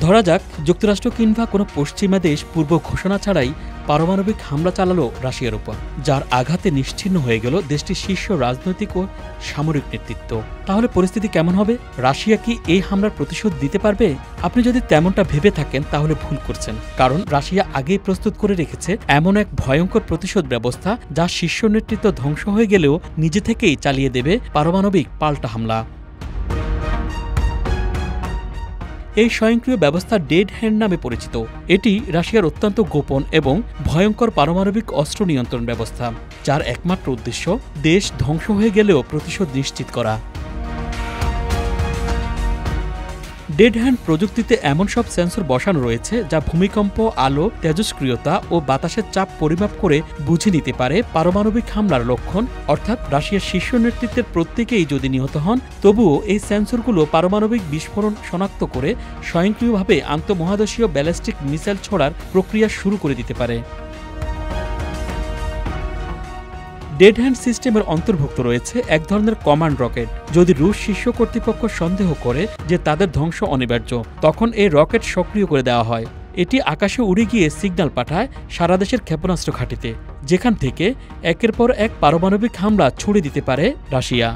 ধরা যাক যুক্তরাষ্ট্র কিংবা কোনো পশ্চিমা দেশ পূর্ব ঘোষণা ছাড়াই পারমাণবিক হামলা চালালো রাশিয়ার উপর, যার আঘাতে নিশ্চিহ্ন হয়ে গেল দেশটির শীর্ষ রাজনৈতিক ও সামরিক নেতৃত্ব। তাহলে পরিস্থিতি কেমন হবে? রাশিয়া কি এই হামলার প্রতিশোধ দিতে পারবে? আপনি যদি তেমনটা ভেবে থাকেন তাহলে ভুল করছেন, কারণ রাশিয়া আগেই প্রস্তুত করে রেখেছে এমন এক ভয়ঙ্কর প্রতিশোধ ব্যবস্থা যা শীর্ষ নেতৃত্ব ধ্বংস হয়ে গেলেও নিজে থেকেই চালিয়ে দেবে পারমাণবিক পাল্টা হামলা। এই স্বয়ংক্রিয় ব্যবস্থা ডেড হ্যান্ড নামে পরিচিত। এটি রাশিয়ার অত্যন্ত গোপন এবং ভয়ঙ্কর পারমাণবিক অস্ত্র নিয়ন্ত্রণ ব্যবস্থা, যার একমাত্র উদ্দেশ্য দেশ ধ্বংস হয়ে গেলেও প্রতিশোধ নিশ্চিত করা। ডেড হ্যান্ড প্রযুক্তিতে এমন সব সেন্সর বসানো রয়েছে যা ভূমিকম্প, আলো, তেজস্ক্রিয়তা ও বাতাসের চাপ পরিমাপ করে বুঝে নিতে পারে পারমাণবিক হামলার লক্ষণ। অর্থাৎ রাশিয়ার শীর্ষ নেতৃত্বের প্রত্যেকেই যদি নিহত হন, তবুও এই সেন্সরগুলো পারমাণবিক বিস্ফোরণ শনাক্ত করে স্বয়ংক্রিয়ভাবে আন্তঃমহাদেশীয় ব্যালিস্টিক মিসাইল ছোড়ার প্রক্রিয়া শুরু করে দিতে পারে। ডেড হ্যান্ড সিস্টেমের অন্তর্ভুক্ত রয়েছে এক ধরনের কমান্ড রকেট। যদি রুশ শীর্ষ কর্তৃপক্ষ সন্দেহ করে যে তাদের ধ্বংস অনিবার্য, তখন এই রকেট সক্রিয় করে দেওয়া হয়। এটি আকাশে উড়ে গিয়ে সিগন্যাল পাঠায় সারা দেশের ক্ষেপণাস্ত্র ঘাঁটিতে, যেখান থেকে একের পর এক পারমাণবিক হামলা ছুড়ে দিতে পারে রাশিয়া।